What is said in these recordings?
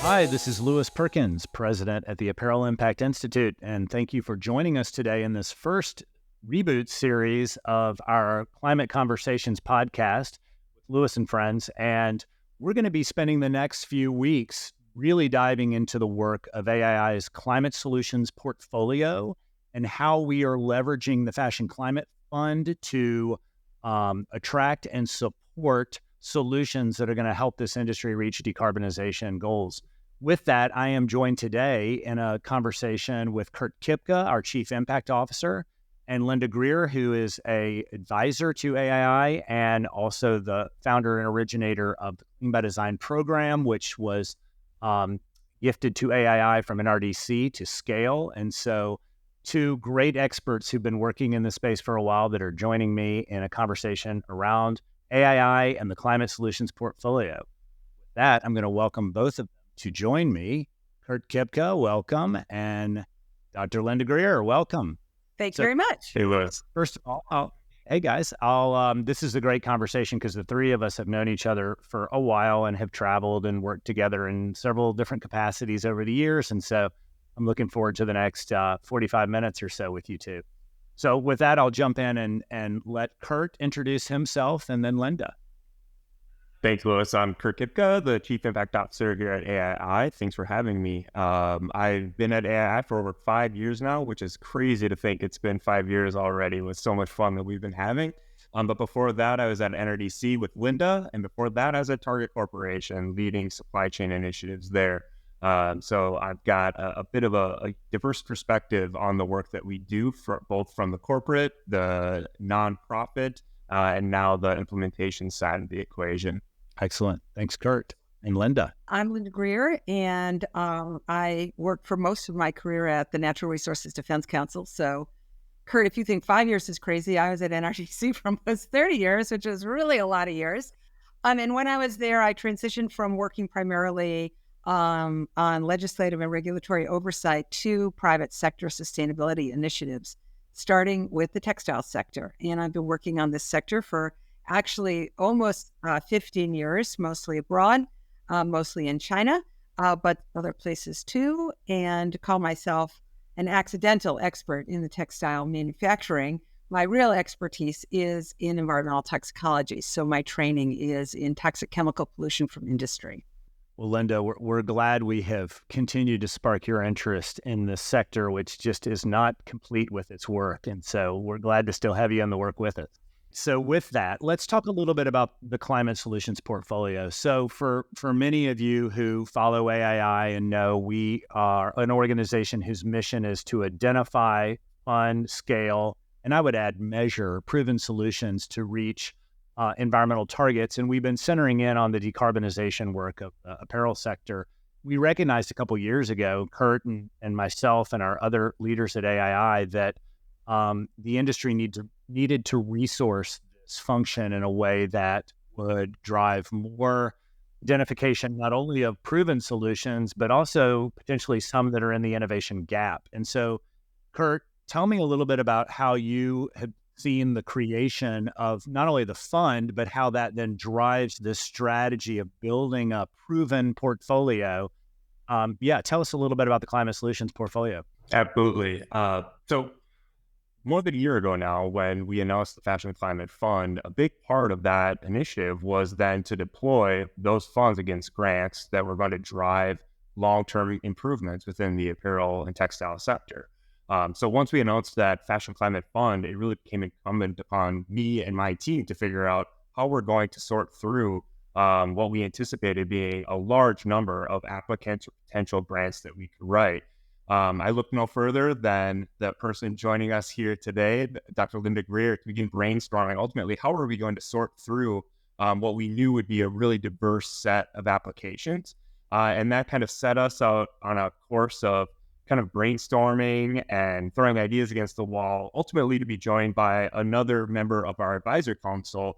Hi, this is Louis Perkins, president at the Apparel Impact Institute, and thank you for joining us today in this first reboot series of our Climate Conversations podcast with Louis and friends. And we're going to be spending the next few weeks really diving into the work of AII's Climate Solutions portfolio and how we are leveraging the Fashion Climate Fund to attract and support solutions that are going to help this industry reach decarbonization goals. With that, I am joined today in a conversation with Kurt Kipka, our Chief Impact Officer, and Linda Greer, who is an advisor to AII and also the founder and originator of the Clean by Design program, which was gifted to AII from NRDC to scale. And so two great experts who've been working in this space for a while that are joining me in a conversation around AII and the Climate Solutions portfolio. With that, I'm going to welcome both of them to join me. Kurt Kipka, welcome, and Dr. Linda Greer, welcome. Thanks very much. Hey, Louis. First of all, hey guys, this is a great conversation because the three of us have known each other for a while and have traveled and worked together in several different capacities over the years. And so I'm looking forward to the next 45 minutes or so with you two. So with that, I'll jump in and let Kurt introduce himself and then Linda. Thanks, Louis. I'm Kurt Kipka, the Chief Impact Officer here at AII. Thanks for having me. I've been at AII for over 5 years now, which is crazy to think it's been 5 years already with so much fun that we've been having. But before that, I was at NRDC with Linda, and before that, I was at Target Corporation leading supply chain initiatives there. So I've got a bit of a diverse perspective on the work that we do, both from the corporate, the nonprofit, and now the implementation side of the equation. Excellent. Thanks, Kurt. And Linda. I'm Linda Greer, and I worked for most of my career at the Natural Resources Defense Council. So, Kurt, if you think 5 years is crazy, I was at NRDC for almost 30 years, which is really a lot of years. And when I was there, I transitioned from working primarily on legislative and regulatory oversight to private sector sustainability initiatives, starting with the textile sector. And I've been working on this sector for actually almost 15 years, mostly abroad, mostly in China, but other places too, and call myself an accidental expert in the textile manufacturing. My real expertise is in environmental toxicology. So my training is in toxic chemical pollution from industry. Well, Linda, we're glad we have continued to spark your interest in this sector, which just is not complete with its work. And so we're glad to still have you on the work with us. So with that, let's talk a little bit about the Climate Solutions portfolio. So for many of you who follow AII and know we are an organization whose mission is to identify, fund, scale, and I would add measure proven solutions to reach environmental targets. And we've been centering in on the decarbonization work of the apparel sector. We recognized a couple of years ago, Kurt and myself and our other leaders at AII, that the industry needed to resource this function in a way that would drive more identification, not only of proven solutions, but also potentially some that are in the innovation gap. And so, Kurt, tell me a little bit about how you have seen the creation of not only the fund, but how that then drives this strategy of building a proven portfolio. Tell us a little bit about the Climate Solutions portfolio. Absolutely. So more than a year ago now, when we announced the Fashion Climate Fund, a big part of that initiative was then to deploy those funds against grants that were going to drive long-term improvements within the apparel and textile sector. So once we announced that Fashion Climate Fund, it really became incumbent upon me and my team to figure out how we're going to sort through what we anticipated being a large number of applicants or potential grants that we could write. I look no further than the person joining us here today, Dr. Linda Greer, to begin brainstorming ultimately how are we going to sort through what we knew would be a really diverse set of applications. And that kind of set us out on a course of kind of brainstorming and throwing ideas against the wall, ultimately to be joined by another member of our advisor council,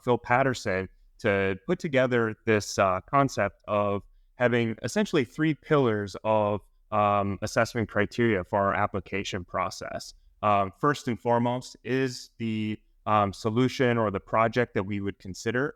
Phil Patterson, to put together this concept of having essentially 3 pillars of assessment criteria for our application process. First and foremost, is the solution or the project that we would consider,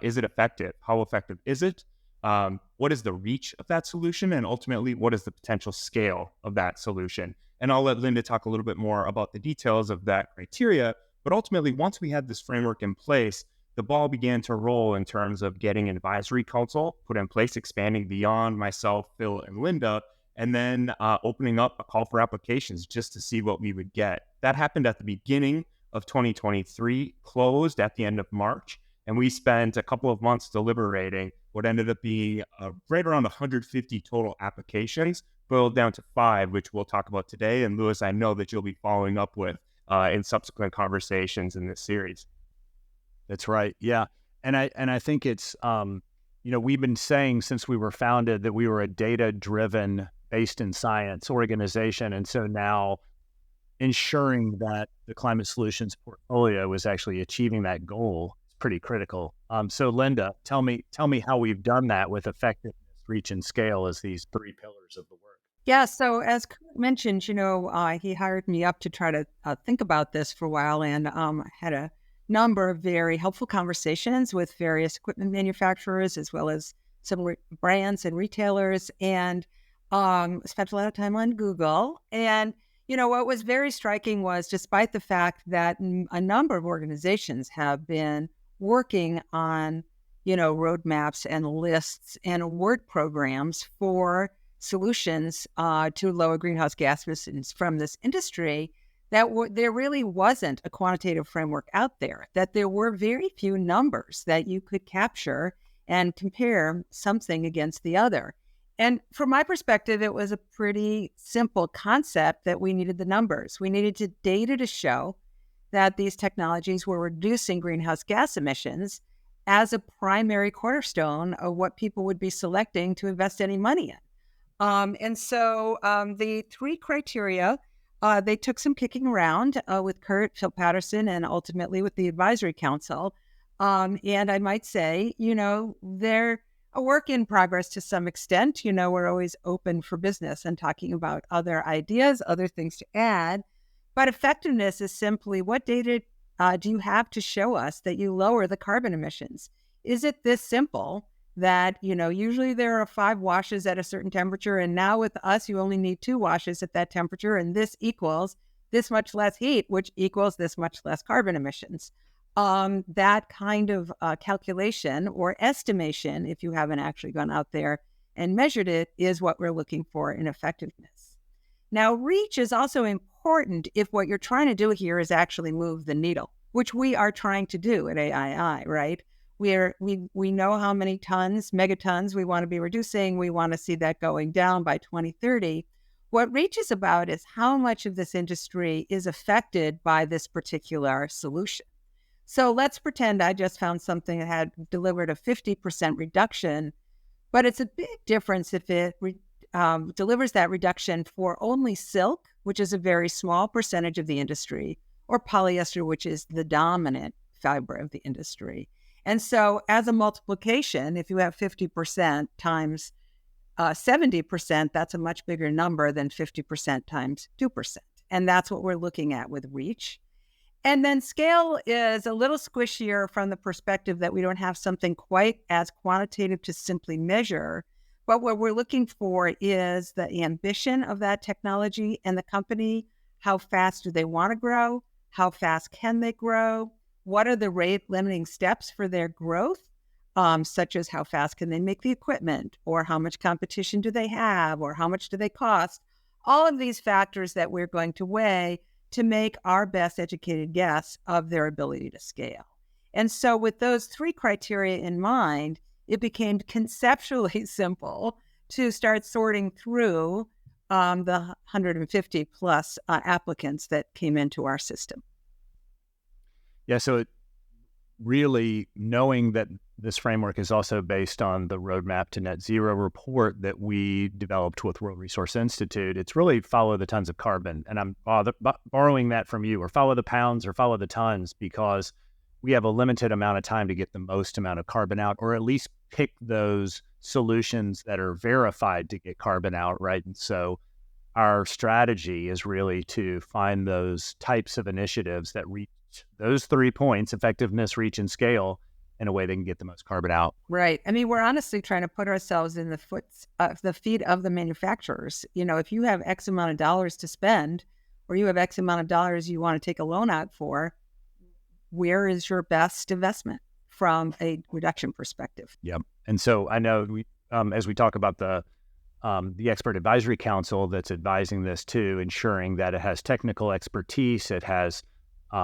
is it effective? How effective is it? What is the reach of that solution? And ultimately, what is the potential scale of that solution? And I'll let Linda talk a little bit more about the details of that criteria. But ultimately, once we had this framework in place, the ball began to roll in terms of getting an advisory council put in place, expanding beyond myself, Phil, and Linda, and then opening up a call for applications just to see what we would get. That happened at the beginning of 2023, closed at the end of March, and we spent a couple of months deliberating what ended up being right around 150 total applications, boiled down to 5, which we'll talk about today. And Louis, I know that you'll be following up with in subsequent conversations in this series. That's right. Yeah. And I think it's, we've been saying since we were founded that we were a data-driven, based in science organization. And so now ensuring that the climate solutions portfolio is actually achieving that goal is pretty critical. So Linda, tell me how we've done that with effectiveness, reach, and scale as these 3 pillars of the work. Yeah, so as Kurt mentioned, he hired me up to try to think about this for a while, and had a number of very helpful conversations with various equipment manufacturers as well as some brands and retailers, and spent a lot of time on Google. And what was very striking was, despite the fact that a number of organizations have been working on roadmaps and lists and award programs for solutions to lower greenhouse gas emissions from this industry, that there really wasn't a quantitative framework out there, that there were very few numbers that you could capture and compare something against the other. And from my perspective, it was a pretty simple concept that we needed the numbers. We needed data to show that these technologies were reducing greenhouse gas emissions as a primary cornerstone of what people would be selecting to invest any money in. And so the 3 criteria, they took some kicking around with Kurt, Phil Patterson, and ultimately with the advisory council. And I might say, they're a work in progress to some extent. We're always open for business and talking about other ideas, other things to add. But effectiveness is simply, what data do you have to show us that you lower the carbon emissions? Is it this simple that, usually there are 5 washes at a certain temperature, and now with us, you only need 2 washes at that temperature, and this equals this much less heat, which equals this much less carbon emissions. That kind of calculation or estimation, if you haven't actually gone out there and measured it, is what we're looking for in effectiveness. Now, reach is also important if what you're trying to do here is actually move the needle, which we are trying to do at AII, right? We know how many megatons we want to be reducing. We want to see that going down by 2030. What reach is about is how much of this industry is affected by this particular solution. So let's pretend I just found something that had delivered a 50% reduction, but it's a big difference if it delivers that reduction for only silk, which is a very small percentage of the industry, or polyester, which is the dominant fiber of the industry. And so as a multiplication, if you have 50% times 70%, that's a much bigger number than 50% times 2%. And that's what we're looking at with reach. And then scale is a little squishier from the perspective that we don't have something quite as quantitative to simply measure. But what we're looking for is the ambition of that technology and the company. How fast do they want to grow? How fast can they grow? What are the rate limiting steps for their growth? Such as how fast can they make the equipment, or how much competition do they have, or how much do they cost? All of these factors that we're going to weigh to make our best educated guess of their ability to scale. And so with those 3 criteria in mind, it became conceptually simple to start sorting through the 150 plus applicants that came into our system. Yeah, so really knowing that this framework is also based on the Roadmap to Net Zero report that we developed with World Resource Institute, it's really follow the tons of carbon. And I'm borrowing that from you, or follow the pounds or follow the tons, because we have a limited amount of time to get the most amount of carbon out, or at least pick those solutions that are verified to get carbon out, right? And so our strategy is really to find those types of initiatives that reach those 3 points, effectiveness, reach, and scale, in a way they can get the most carbon out. Right. I mean, we're honestly trying to put ourselves in the feet of the manufacturers. If you have X amount of dollars to spend, or you have X amount of dollars you want to take a loan out for, where is your best investment from a reduction perspective? Yep. And so I know as we talk about the expert advisory council that's advising this too, ensuring that it has technical expertise, it has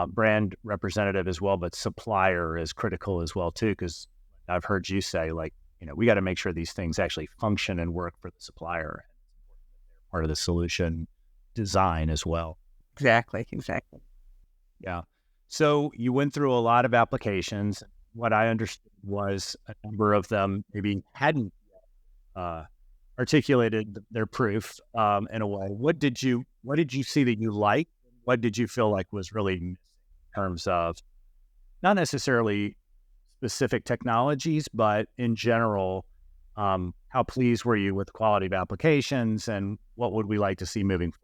brand representative as well, but supplier is critical as well too, because I've heard you say, like, we got to make sure these things actually function and work for the supplier, part of the solution design as well. Exactly. Yeah. So you went through a lot of applications. What I understood was a number of them maybe hadn't articulated their proof in a way. What did you see that you liked? What did you feel like was really missing in terms of not necessarily specific technologies, but in general, how pleased were you with the quality of applications, and what would we like to see moving forward?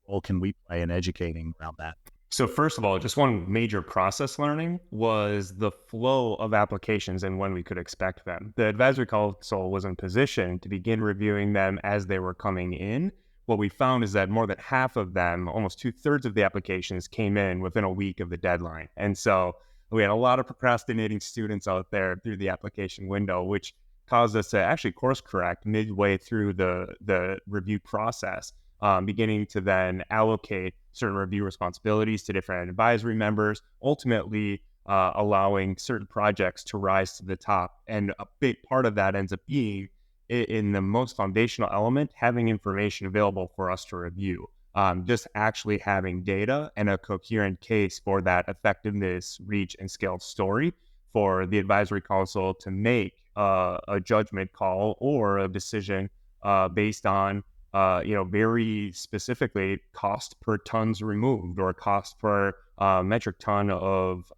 What role can we play in educating around that? So first of all, just one major process learning was the flow of applications and when we could expect them. The advisory council was in position to begin reviewing them as they were coming in. What we found is that more than half of them, almost 2/3 of the applications, came in within a week of the deadline. And so we had a lot of procrastinating students out there through the application window, which caused us to actually course correct midway through the review process, beginning to then allocate certain review responsibilities to different advisory members, ultimately allowing certain projects to rise to the top. And a big part of that ends up being, in the most foundational element, having information available for us to review. Just actually having data and a coherent case for that effectiveness, reach, and scale story for the advisory council to make a judgment call or a decision based on very specifically cost per tons removed, or cost per metric ton of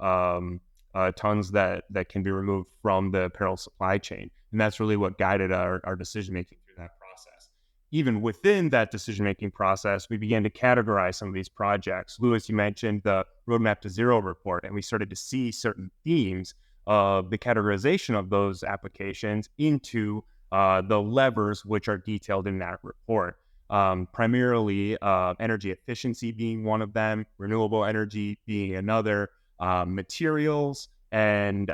tons that can be removed from the apparel supply chain. And that's really what guided our decision-making through that process. Even within that decision-making process, we began to categorize some of these projects. Louis, you mentioned the Roadmap to Zero report, and we started to see certain themes of the categorization of those applications into the levers which are detailed in that report. Primarily energy efficiency being one of them, renewable energy being another, materials, and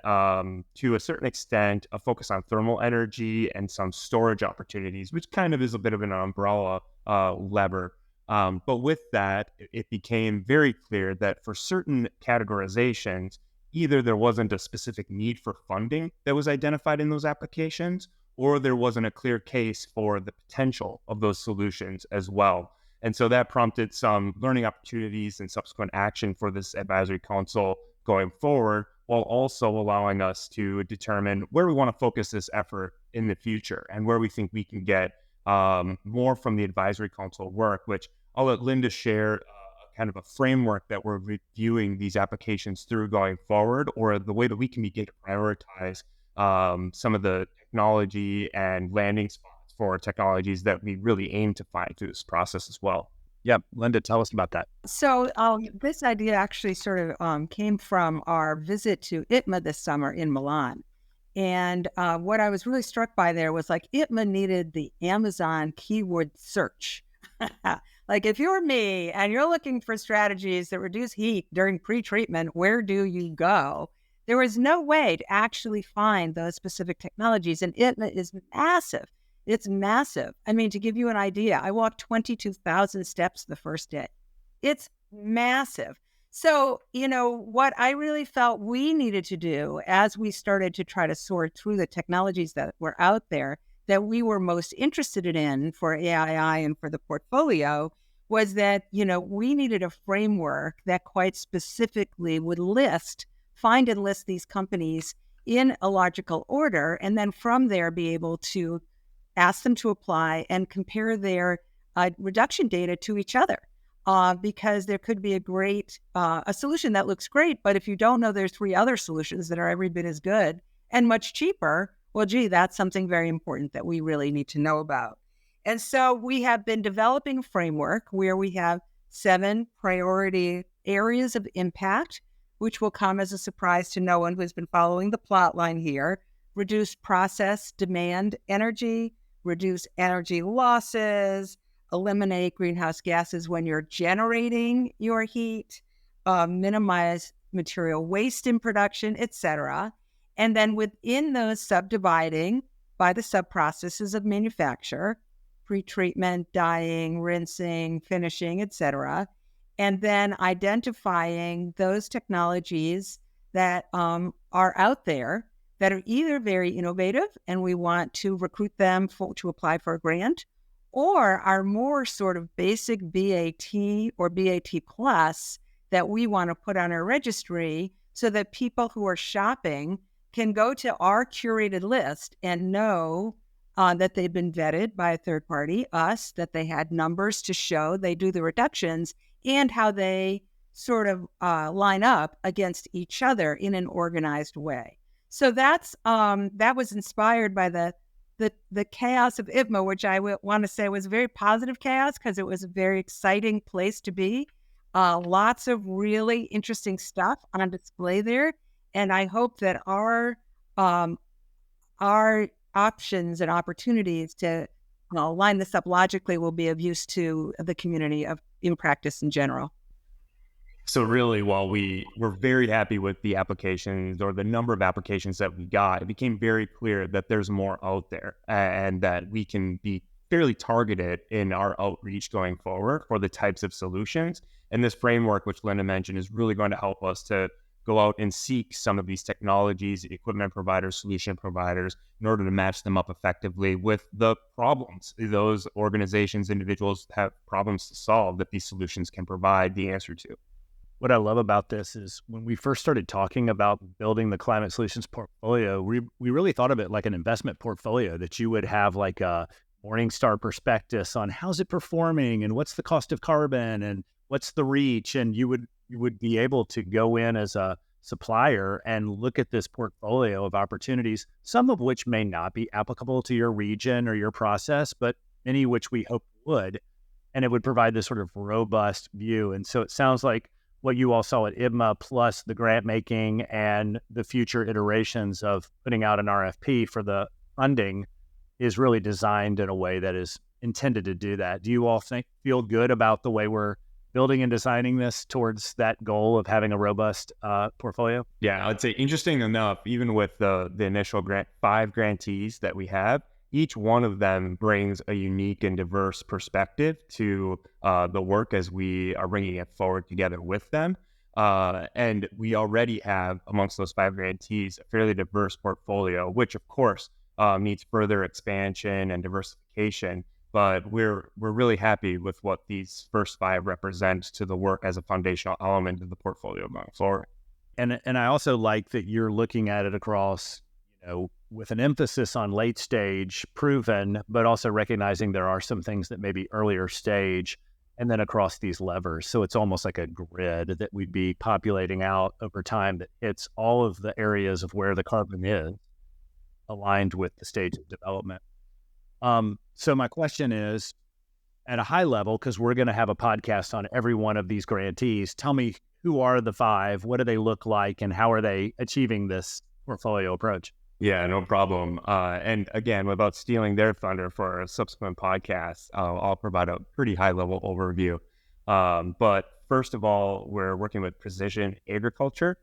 to a certain extent, a focus on thermal energy and some storage opportunities, which kind of is a bit of an umbrella lever. But with that, it became very clear that for certain categorizations, either there wasn't a specific need for funding that was identified in those applications, or there wasn't a clear case for the potential of those solutions as well. And so that prompted some learning opportunities and subsequent action for this advisory council going forward, while also allowing us to determine where we want to focus this effort in the future and where we think we can get more from the advisory council work, which I'll let Linda share kind of a framework that we're reviewing these applications through going forward, or the way that we can begin to prioritize some of the technology and landing spots for technologies that we really aim to find through this process as well. Yeah, Linda, tell us about that. So this idea actually sort of came from our visit to ITMA this summer in Milan. And what I was really struck by there was, like, ITMA needed the Amazon keyword search. Like, if you're me and you're looking for strategies that reduce heat during pre-treatment, where do you go? There was no way to actually find those specific technologies. And ITMA is massive. It's massive. I mean, to give you an idea, I walked 22,000 steps the first day. It's massive. So, what I really felt we needed to do as we started to try to sort through the technologies that were out there that we were most interested in for AII and for the portfolio was that, we needed a framework that quite specifically would find and list these companies in a logical order, and then from there be able to ask them to apply and compare their reduction data to each other. Because there could be a solution that looks great, but if you don't know there's 3 other solutions that are every bit as good and much cheaper, well, gee, that's something very important that we really need to know about. And so we have been developing a framework where we have 7 priority areas of impact, which will come as a surprise to no one who's been following the plot line here. Reduce process demand energy, reduce energy losses, eliminate greenhouse gases when you're generating your heat, minimize material waste in production, etc. And then within those, subdividing by the sub-processes of manufacture, pretreatment, dyeing, rinsing, finishing, etc. And then identifying those technologies that are out there that are either very innovative and we want to recruit them to apply for a grant, or are more sort of basic BAT or BAT plus that we want to put on our registry so that people who are shopping can go to our curated list and know that they've been vetted by a third party, us, that they had numbers to show they do the reductions and how they sort of line up against each other in an organized way. So that was inspired by the chaos of IPMA, which I want to say was very positive chaos because it was a very exciting place to be. Lots of really interesting stuff on display there. And I hope that our options and opportunities to line this up logically will be of use to the community in practice in general. So really, while we were very happy with the applications or the number of applications that we got, it became very clear that there's more out there and that we can be fairly targeted in our outreach going forward for the types of solutions. And this framework, which Linda mentioned, is really going to help us to go out and seek some of these technologies, equipment providers, solution providers, in order to match them up effectively with the problems those organizations, individuals have problems to solve that these solutions can provide the answer to. What I love about this is when we first started talking about building the climate solutions portfolio, we really thought of it like an investment portfolio that you would have like a Morningstar prospectus on how's it performing and what's the cost of carbon and what's the reach. And you would be able to go in as a supplier and look at this portfolio of opportunities, some of which may not be applicable to your region or your process, but many which we hope would. And it would provide this sort of robust view. And so it sounds like what you all saw at IPMA plus the grant making and the future iterations of putting out an RFP for the funding is really designed in a way that is intended to do that. Do you all feel good about the way we're building and designing this towards that goal of having a robust portfolio? Yeah, I'd say interesting enough, even with the initial 5 grantees that we have, each one of them brings a unique and diverse perspective to the work as we are bringing it forward together with them. And we already have, amongst those 5 grantees, a fairly diverse portfolio, which of course needs further expansion and diversification. But we're really happy with what these first 5 represent to the work as a foundational element of the portfolio going forward. And I also like that you're looking at it across, with an emphasis on late stage proven, but also recognizing there are some things that may be earlier stage and then across these levers. So it's almost like a grid that we'd be populating out over time that hits all of the areas of where the carbon is aligned with the stage of development. So my question is, at a high level, because we're going to have a podcast on every one of these grantees, tell me, who are the 5? What do they look like? And how are they achieving this portfolio approach? Yeah, no problem. And again, without stealing their thunder for a subsequent podcast, I'll provide a pretty high-level overview. But first of all, we're working with precision agriculture,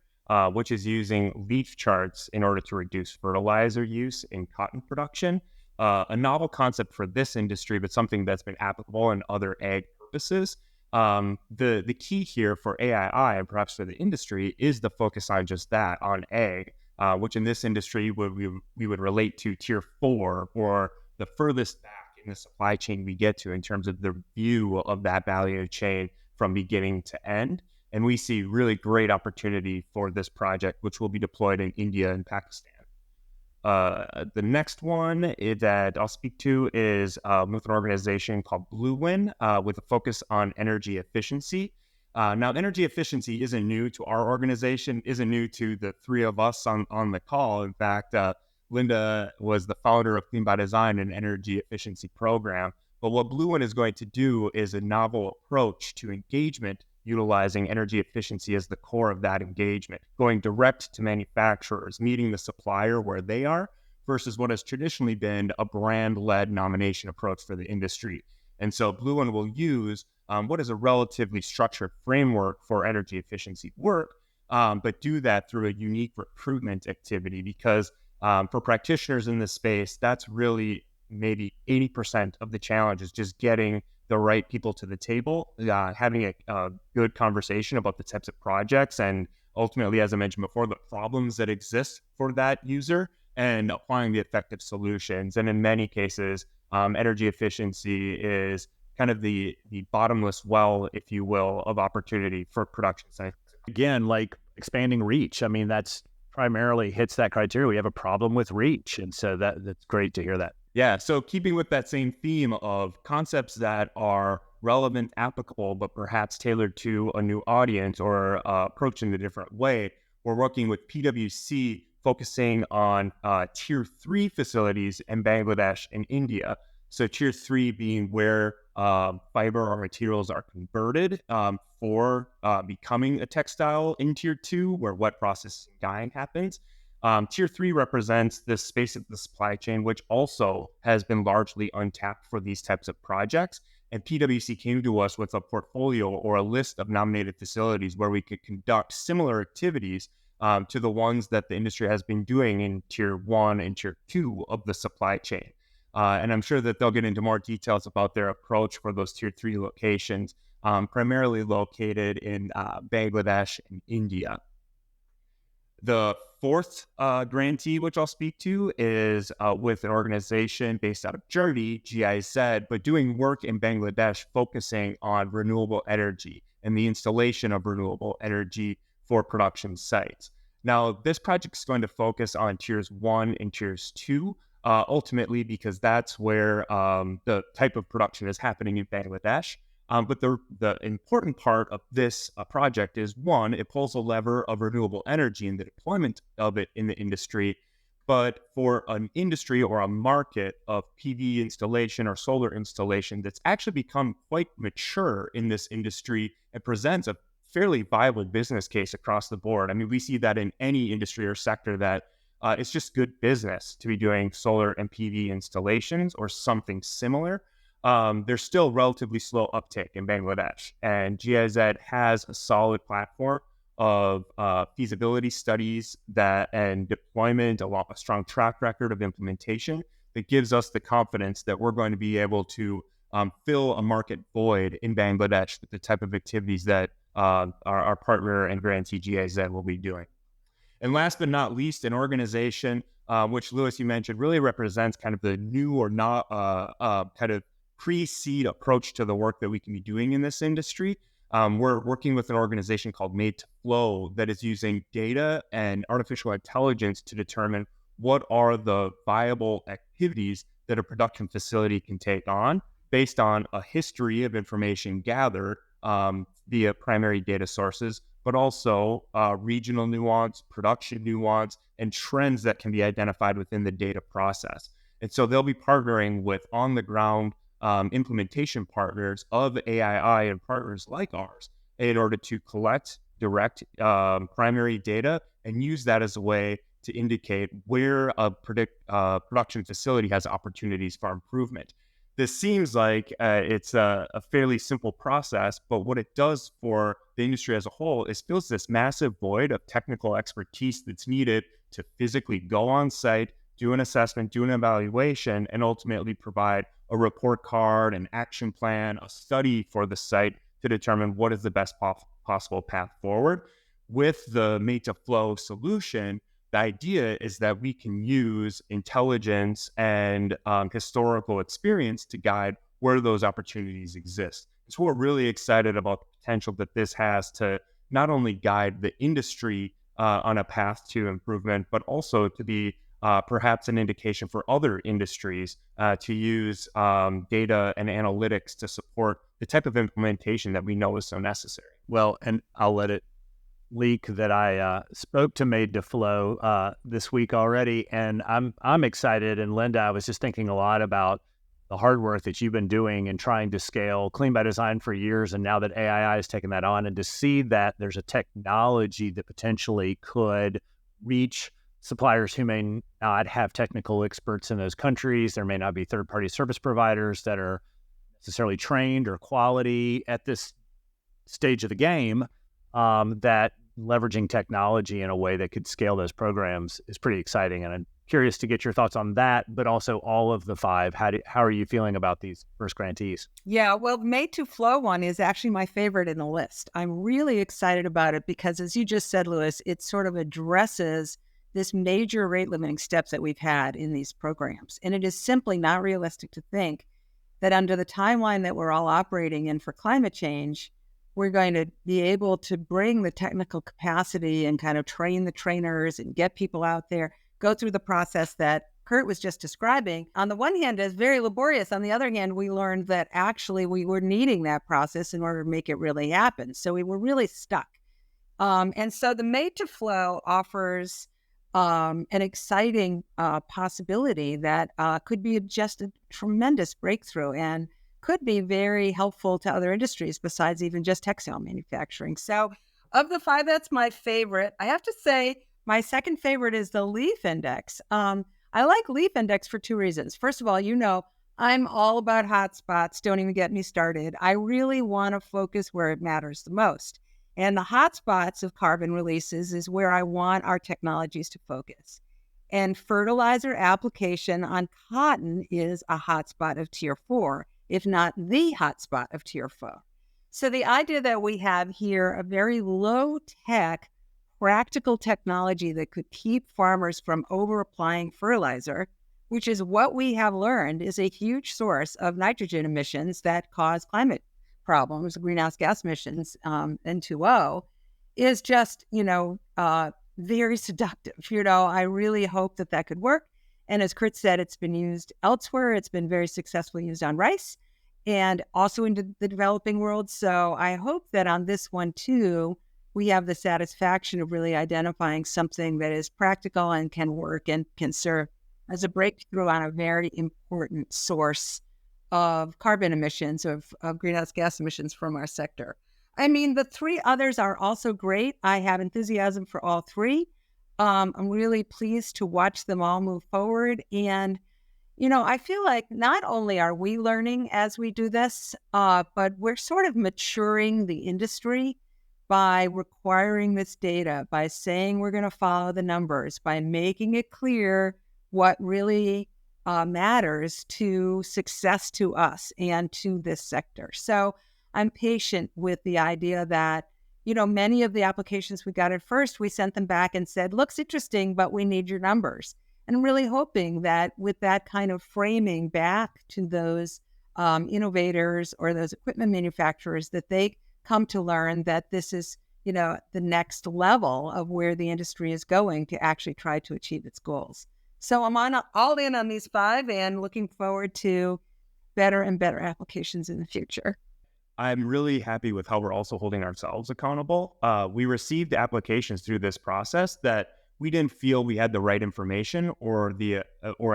which is using leaf charts in order to reduce fertilizer use in cotton production. A novel concept for this industry, but something that's been applicable in other ag purposes. The key here for AII and perhaps for the industry is the focus on just that, on ag. Which in this industry we would relate to tier 4, or the furthest back in the supply chain we get to in terms of the view of that value chain from beginning to end. And we see really great opportunity for this project, which will be deployed in India and Pakistan. The next one that I'll speak to is with an organization called Blue Wind, with a focus on energy efficiency. Now, energy efficiency isn't new to our organization, isn't new to the 3 of us on the call. In fact, Linda was the founder of Clean by Design, an energy efficiency program. But what Blue One is going to do is a novel approach to engagement, utilizing energy efficiency as the core of that engagement, going direct to manufacturers, meeting the supplier where they are, versus what has traditionally been a brand-led nomination approach for the industry. And so Blue One will use what is a relatively structured framework for energy efficiency work, but do that through a unique recruitment activity because for practitioners in this space, that's really maybe 80% of the challenge is just getting the right people to the table, having a good conversation about the types of projects and ultimately, as I mentioned before, the problems that exist for that user and applying the effective solutions. And in many cases, energy efficiency is kind of the bottomless well, if you will, of opportunity for production sites. Again, like expanding reach. I mean, that's primarily hits that criteria. We have a problem with reach. And so that's great to hear that. Yeah, so keeping with that same theme of concepts that are relevant, applicable, but perhaps tailored to a new audience or approached in a different way, we're working with PwC focusing on tier 3 facilities in Bangladesh and India. So tier 3 being where fiber or materials are converted for becoming a textile in tier 2, where wet processing dyeing happens. Tier 3 represents this space of the supply chain, which also has been largely untapped for these types of projects. And PwC came to us with a portfolio or a list of nominated facilities where we could conduct similar activities to the ones that the industry has been doing in tier 1 and tier 2 of the supply chain. And I'm sure that they'll get into more details about their approach for those tier 3 locations, primarily located in Bangladesh and India. The fourth grantee, which I'll speak to, is with an organization based out of Germany, GIZ, but doing work in Bangladesh focusing on renewable energy and the installation of renewable energy for production sites. Now, this project is going to focus on tiers 1 and tiers 2, ultimately because that's where the type of production is happening in Bangladesh. But the important part of this project is, one, it pulls a lever of renewable energy and the deployment of it in the industry. But for an industry or a market of PV installation or solar installation that's actually become quite mature in this industry and presents a fairly viable business case across the board. I mean, we see that in any industry or sector that it's just good business to be doing solar and PV installations or something similar. There's still relatively slow uptake in Bangladesh, and GIZ has a solid platform of feasibility studies and deployment, along a strong track record of implementation that gives us the confidence that we're going to be able to fill a market void in Bangladesh with the type of activities that our partner and grantee GIZ will be doing. And last but not least, an organization which, Louis, you mentioned, really represents kind of the new or not kind of pre-seed approach to the work that we can be doing in this industry. We're working with an organization called Made to Flow that is using data and artificial intelligence to determine what are the viable activities that a production facility can take on based on a history of information gathered via primary data sources, but also regional nuance, production nuance, and trends that can be identified within the data process. And so they'll be partnering with on-the-ground implementation partners of AII and partners like ours in order to collect direct primary data and use that as a way to indicate where a production facility has opportunities for improvement. This seems like it's a fairly simple process, but what it does for the industry as a whole is fills this massive void of technical expertise that's needed to physically go on site, do an assessment, do an evaluation, and ultimately provide a report card, an action plan, a study for the site to determine what is the best possible path forward. With the Made to Flow solution, the idea is that we can use intelligence and historical experience to guide where those opportunities exist. So we're really excited about the potential that this has to not only guide the industry on a path to improvement, but also to be perhaps an indication for other industries to use data and analytics to support the type of implementation that we know is so necessary. Well, and I'll let it leak that I spoke to Made to Flow this week already, and I'm excited. And Linda, I was just thinking a lot about the hard work that you've been doing and trying to scale Clean by Design for years, and now that AII has taken that on, and to see that there's a technology that potentially could reach suppliers who may not have technical experts in those countries. There may not be third-party service providers that are necessarily trained or quality at this stage of the game, that leveraging technology in a way that could scale those programs is pretty exciting. And I'm curious to get your thoughts on that, but also all of the five. How are you feeling about these first grantees? Yeah, well, Made to Flow one is actually my favorite in the list. I'm really excited about it because, as you just said, Louis, it sort of addresses this major rate limiting steps that we've had in these programs. And it is simply not realistic to think that under the timeline that we're all operating in for climate change, we're going to be able to bring the technical capacity and kind of train the trainers and get people out there, go through the process that Kurt was just describing. On the one hand, it's very laborious. On the other hand, we learned that actually we were needing that process in order to make it really happen. So we were really stuck. And so the Made to Flow offers an exciting possibility that could be just a tremendous breakthrough and could be very helpful to other industries besides even just textile manufacturing. So of the five, that's my favorite. I have to say my second favorite is the LEAF Index. I like LEAF Index for two reasons. First of all, I'm all about hotspots. Don't even get me started. I really want to focus where it matters the most. And the hotspots of carbon releases is where I want our technologies to focus. And fertilizer application on cotton is a hotspot of Tier 4, if not the hotspot of Tier 4. So the idea that we have here a very low-tech, practical technology that could keep farmers from over-applying fertilizer, which is what we have learned is a huge source of nitrogen emissions that cause climate problems, greenhouse gas emissions, N2O, is just, very seductive. I really hope that could work. And as Kurt said, it's been used elsewhere. It's been very successfully used on rice and also into the developing world. So I hope that on this one, too, we have the satisfaction of really identifying something that is practical and can work and can serve as a breakthrough on a very important source of carbon emissions, of greenhouse gas emissions from our sector. I mean, the three others are also great. I have enthusiasm for all three. I'm really pleased to watch them all move forward. And, I feel like not only are we learning as we do this, but we're sort of maturing the industry by requiring this data, by saying we're going to follow the numbers, by making it clear what really matters to success to us and to this sector. So I'm patient with the idea that, many of the applications we got at first, we sent them back and said, looks interesting, but we need your numbers. And I'm really hoping that with that kind of framing back to those innovators or those equipment manufacturers, that they come to learn that this is, the next level of where the industry is going to actually try to achieve its goals. So I'm all in on these five and looking forward to better and better applications in the future. I'm really happy with how we're also holding ourselves accountable. We received applications through this process that we didn't feel we had the right information or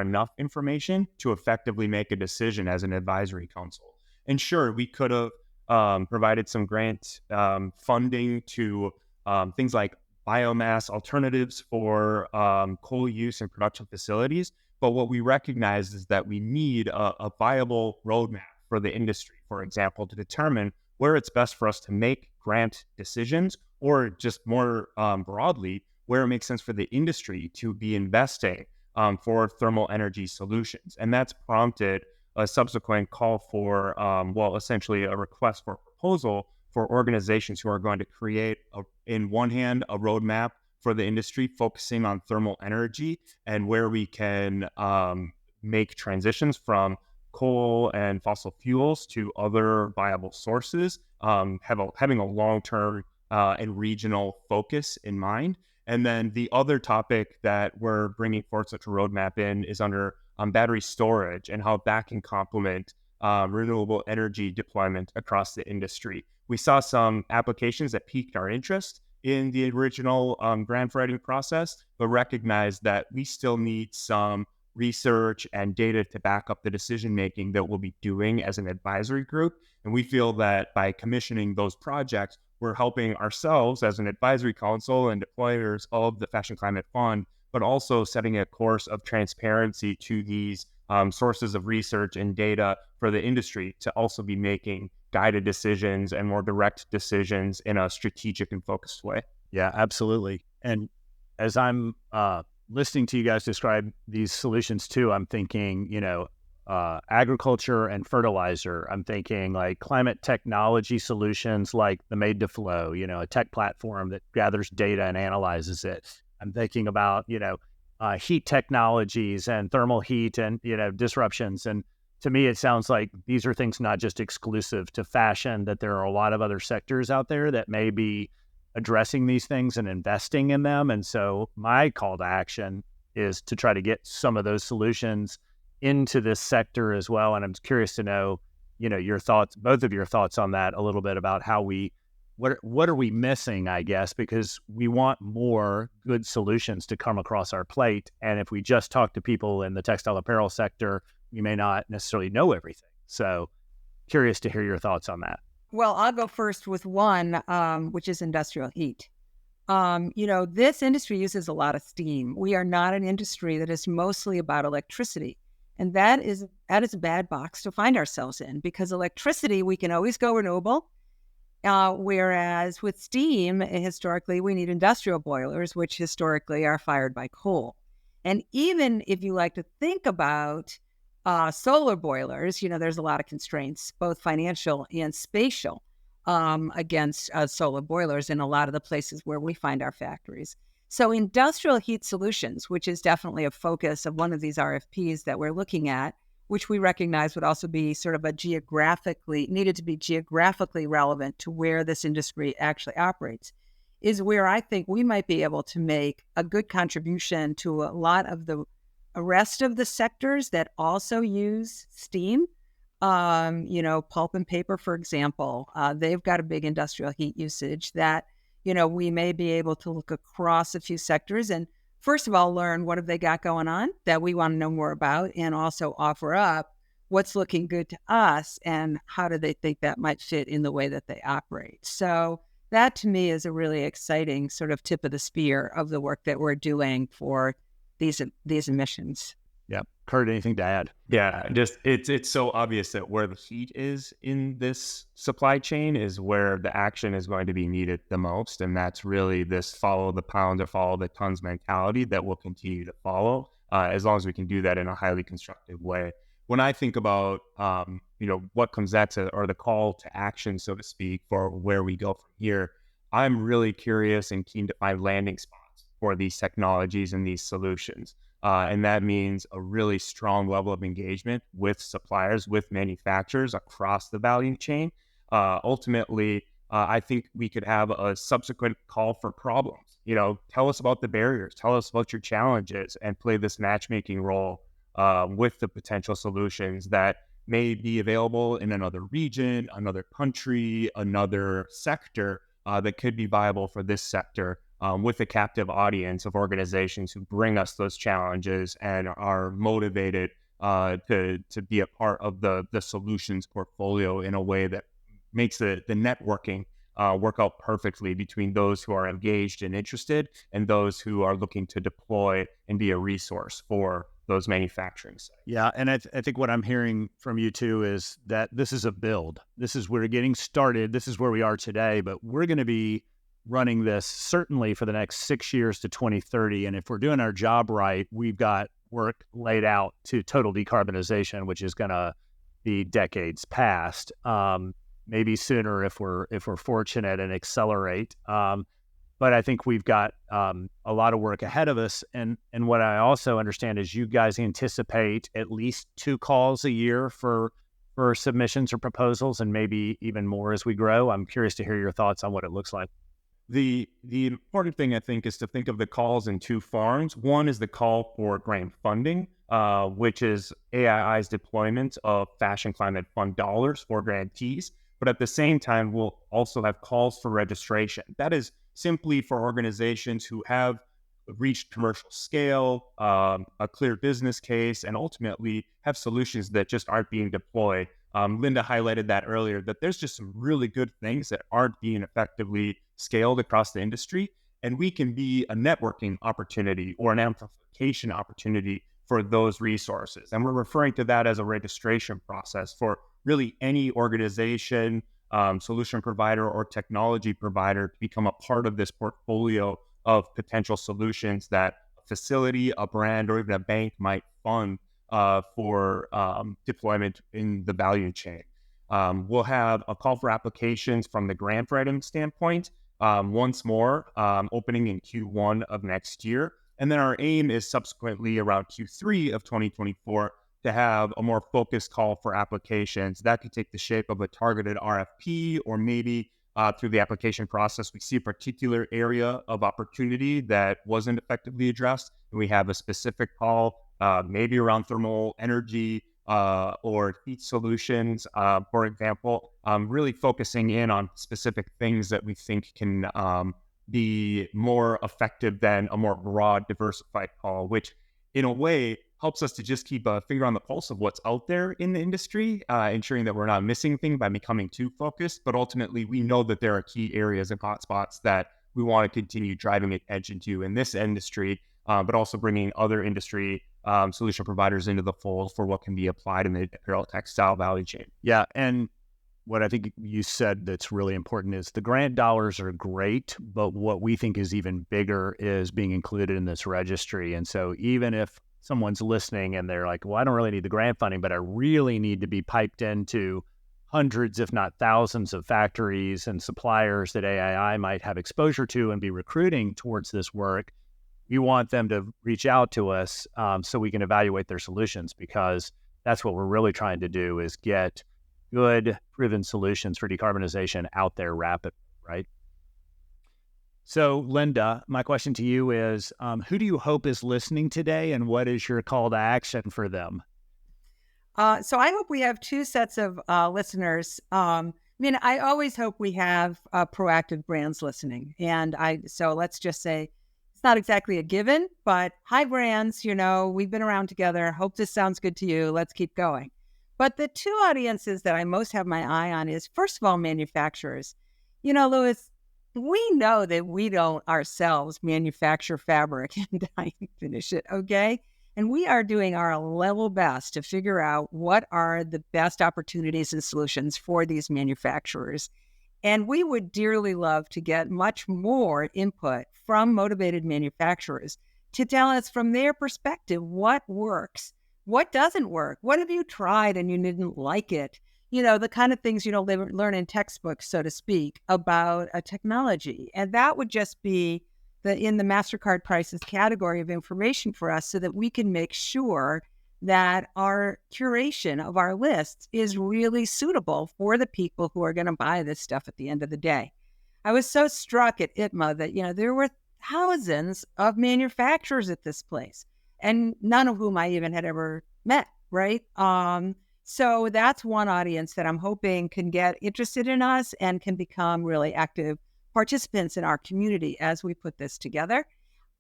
enough information to effectively make a decision as an advisory council. And sure, we could have provided some grant funding to things like biomass alternatives for coal use in production facilities. But what we recognize is that we need a viable roadmap for the industry, for example, to determine where it's best for us to make grant decisions, or just more broadly, where it makes sense for the industry to be investing for thermal energy solutions. And that's prompted a subsequent call for, essentially a request for a proposal for organizations who are going to create, in one hand, a roadmap for the industry focusing on thermal energy and where we can make transitions from coal and fossil fuels to other viable sources, having a long-term and regional focus in mind. And then the other topic that we're bringing forth such a roadmap in is under battery storage and how that can complement renewable energy deployment across the industry. We saw some applications that piqued our interest in the original grant writing process, but recognized that we still need some research and data to back up the decision making that we'll be doing as an advisory group. And we feel that by commissioning those projects, we're helping ourselves as an advisory council and deployers of the Fashion Climate Fund, but also setting a course of transparency to these sources of research and data for the industry to also be making guided decisions and more direct decisions in a strategic and focused way. Yeah, absolutely. And as I'm listening to you guys describe these solutions too, I'm thinking, agriculture and fertilizer. I'm thinking like climate technology solutions like the Made to Flow, a tech platform that gathers data and analyzes it. I'm thinking about, heat technologies and thermal heat and, disruptions. And to me, it sounds like these are things not just exclusive to fashion, that there are a lot of other sectors out there that may be addressing these things and investing in them. And so my call to action is to try to get some of those solutions into this sector as well. And I'm curious to know, your thoughts, both of your thoughts on that a little bit about how what are we missing, I guess, because we want more good solutions to come across our plate. And if we just talk to people in the textile apparel sector, we may not necessarily know everything. So curious to hear your thoughts on that. Well, I'll go first with one, which is industrial heat. This industry uses a lot of steam. We are not an industry that is mostly about electricity. And that is a bad box to find ourselves in, because electricity, we can always go renewable. Whereas with steam, historically, we need industrial boilers, which historically are fired by coal. And even if you like to think about solar boilers, there's a lot of constraints, both financial and spatial, against solar boilers in a lot of the places where we find our factories. So industrial heat solutions, which is definitely a focus of one of these RFPs that we're looking at, which we recognize would also be sort of needed to be geographically relevant to where this industry actually operates, is where I think we might be able to make a good contribution to a lot of the rest of the sectors that also use steam. Pulp and paper, for example, they've got a big industrial heat usage that, we may be able to look across a few sectors and first of all, learn what have they got going on that we want to know more about, and also offer up what's looking good to us and how do they think that might fit in the way that they operate. So that to me is a really exciting sort of tip of the spear of the work that we're doing for these emissions. Yeah. Kurt, anything to add? Yeah, just it's so obvious that where the heat is in this supply chain is where the action is going to be needed the most. And that's really this follow the pounds or follow the tons mentality that will continue to follow as long as we can do that in a highly constructive way. When I think about, what comes next or the call to action, so to speak, for where we go from here, I'm really curious and keen to find landing spots for these technologies and these solutions. And that means a really strong level of engagement with suppliers, with manufacturers across the value chain. Ultimately, I think we could have a subsequent call for problems. Tell us about the barriers, tell us about your challenges, and play this matchmaking role with the potential solutions that may be available in another region, another country, another sector that could be viable for this sector. With a captive audience of organizations who bring us those challenges and are motivated to be a part of the solutions portfolio in a way that makes the networking work out perfectly between those who are engaged and interested and those who are looking to deploy and be a resource for those manufacturing sites. Yeah, and I think what I'm hearing from you too is that this is a build. This is we're getting started. This is where we are today, but we're going to be running this certainly for the next 6 years to 2030. And if we're doing our job right, we've got work laid out to total decarbonization, which is going to be decades past, maybe sooner if we're fortunate and accelerate. But I think we've got a lot of work ahead of us. And what I also understand is you guys anticipate at least 2 calls a year for submissions or proposals, and maybe even more as we grow. I'm curious to hear your thoughts on what it looks like. The important thing, I think, is to think of the calls in 2 forms. One is the call for grant funding, which is AII's deployment of Fashion Climate Fund dollars for grantees. But at the same time, we'll also have calls for registration. That is simply for organizations who have reach commercial scale, a clear business case, and ultimately have solutions that just aren't being deployed. Linda highlighted that earlier, that there's just some really good things that aren't being effectively scaled across the industry. And we can be a networking opportunity or an amplification opportunity for those resources. And we're referring to that as a registration process for really any organization, solution provider, or technology provider to become a part of this portfolio of potential solutions that a facility, a brand, or even a bank might fund for deployment in the value chain. We'll have a call for applications from the grant writing standpoint once more, opening in Q1 of next year. And then our aim is subsequently around Q3 of 2024 to have a more focused call for applications. That could take the shape of a targeted RFP, or maybe through the application process, we see a particular area of opportunity that wasn't effectively addressed, and we have a specific call, maybe around thermal energy or heat solutions, for example, really focusing in on specific things that we think can be more effective than a more broad, diversified call, which in a way helps us to just keep a finger on the pulse of what's out there in the industry, ensuring that we're not missing things by becoming too focused. But ultimately, we know that there are key areas and hotspots that we want to continue driving attention to in this industry, but also bringing other industry solution providers into the fold for what can be applied in the apparel textile value chain. Yeah, and what I think you said that's really important is the grant dollars are great, but what we think is even bigger is being included in this registry. And so even if someone's listening and they're like, well, I don't really need the grant funding, but I really need to be piped into hundreds, if not thousands, of factories and suppliers that AII might have exposure to and be recruiting towards this work, we want them to reach out to us so we can evaluate their solutions, because that's what we're really trying to do, is get good, proven solutions for decarbonization out there rapidly, right? So, Linda, my question to you is, who do you hope is listening today, and what is your call to action for them? So I hope we have two sets of listeners. I always hope we have proactive brands listening. So let's just say it's not exactly a given, but hi brands, we've been around together. Hope this sounds good to you. Let's keep going. But the two audiences that I most have my eye on is, first of all, manufacturers. Louis, we know that we don't ourselves manufacture fabric and dye and finish it, okay? And we are doing our level best to figure out what are the best opportunities and solutions for these manufacturers. And we would dearly love to get much more input from motivated manufacturers to tell us from their perspective what works, what doesn't work, what have you tried and you didn't like it? The kind of things you don't learn in textbooks, so to speak, about a technology. And that would just be in the MasterCard prices category of information for us, so that we can make sure that our curation of our lists is really suitable for the people who are going to buy this stuff at the end of the day. I was so struck at ITMA that, there were thousands of manufacturers at this place, and none of whom I even had ever met, right? So that's one audience that I'm hoping can get interested in us and can become really active participants in our community as we put this together.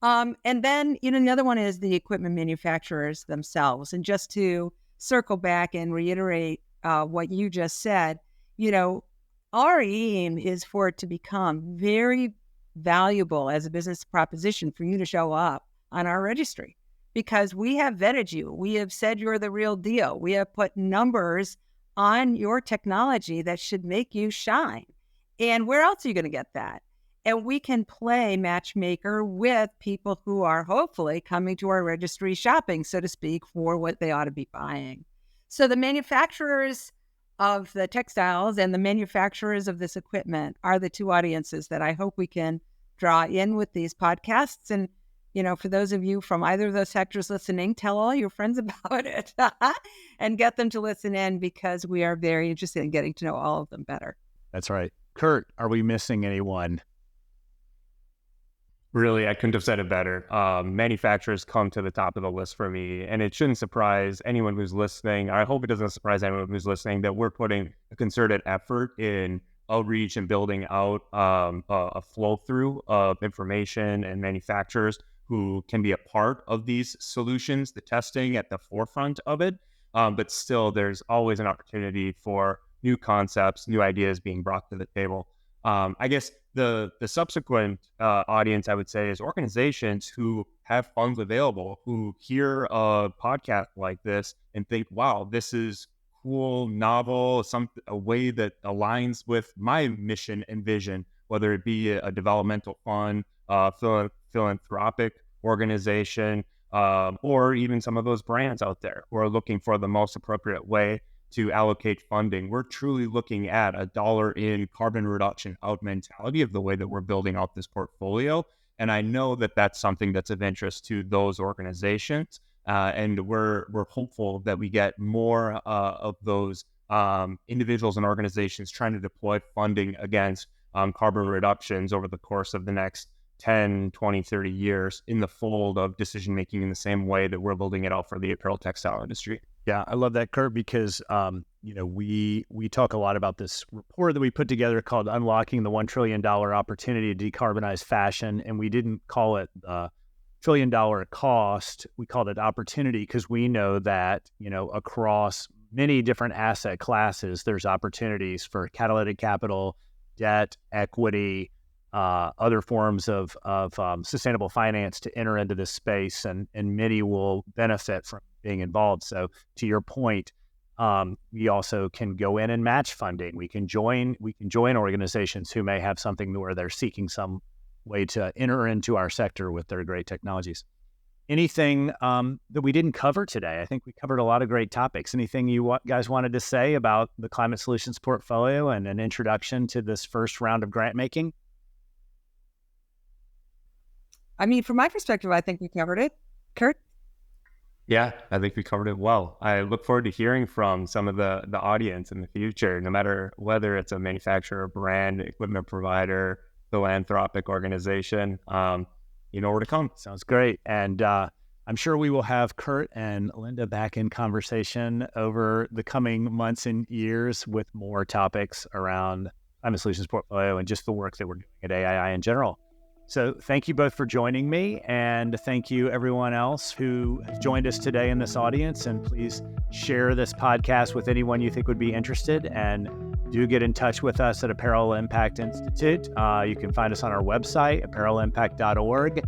And then, the other one is the equipment manufacturers themselves. And just to circle back and reiterate what you just said, our aim is for it to become very valuable as a business proposition for you to show up on our registry, because we have vetted you. We have said you're the real deal. We have put numbers on your technology that should make you shine. And where else are you going to get that? And we can play matchmaker with people who are hopefully coming to our registry shopping, so to speak, for what they ought to be buying. So the manufacturers of the textiles and the manufacturers of this equipment are the two audiences that I hope we can draw in with these podcasts. And, for those of you from either of those sectors listening, tell all your friends about it and get them to listen in, because we are very interested in getting to know all of them better. That's right. Kurt, are we missing anyone? Really, I couldn't have said it better. Manufacturers come to the top of the list for me, and it shouldn't surprise anyone who's listening. I hope it doesn't surprise anyone who's listening that we're putting a concerted effort in outreach and building out a flow through of information and manufacturers who can be a part of these solutions, the testing at the forefront of it. But still, there's always an opportunity for new concepts, new ideas being brought to the table. I guess the subsequent audience, I would say, is organizations who have funds available, who hear a podcast like this and think, wow, this is cool, novel, a way that aligns with my mission and vision, whether it be a developmental fund, philanthropic organization, or even some of those brands out there who are looking for the most appropriate way to allocate funding. We're truly looking at a dollar in, carbon reduction out mentality of the way that we're building out this portfolio. And I know that that's something that's of interest to those organizations. And we're hopeful that we get more of those individuals and organizations trying to deploy funding against carbon reductions over the course of the next 10, 20, 30 years in the fold of decision making in the same way that we're building it out for the apparel textile industry. Yeah, I love that, Kurt, because we talk a lot about this report that we put together called Unlocking the $1 Trillion Opportunity to Decarbonize Fashion, and we didn't call it $1 trillion cost. We called it opportunity because we know that across many different asset classes, there's opportunities for catalytic capital, debt, equity, other forms of sustainable finance to enter into this space, and many will benefit from being involved. So to your point, we also can go in and match funding. We can join organizations who may have something where they're seeking some way to enter into our sector with their great technologies. Anything that we didn't cover today? I think we covered a lot of great topics. Anything you guys wanted to say about the Climate Solutions portfolio and an introduction to this first round of grant making? I mean, from my perspective, I think we covered it. Kurt? Yeah, I think we covered it well. I look forward to hearing from some of the audience in the future, no matter whether it's a manufacturer, brand, equipment provider, philanthropic organization. You know where to come. Sounds great. And I'm sure we will have Kurt and Linda back in conversation over the coming months and years with more topics around Climate Solutions portfolio and just the work that we're doing at AII in general. So thank you both for joining me, and thank you everyone else who has joined us today in this audience. And please share this podcast with anyone you think would be interested, and do get in touch with us at Apparel Impact Institute. You can find us on our website, apparelimpact.org,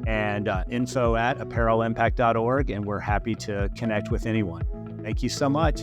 and info@apparelimpact.org, and we're happy to connect with anyone. Thank you so much.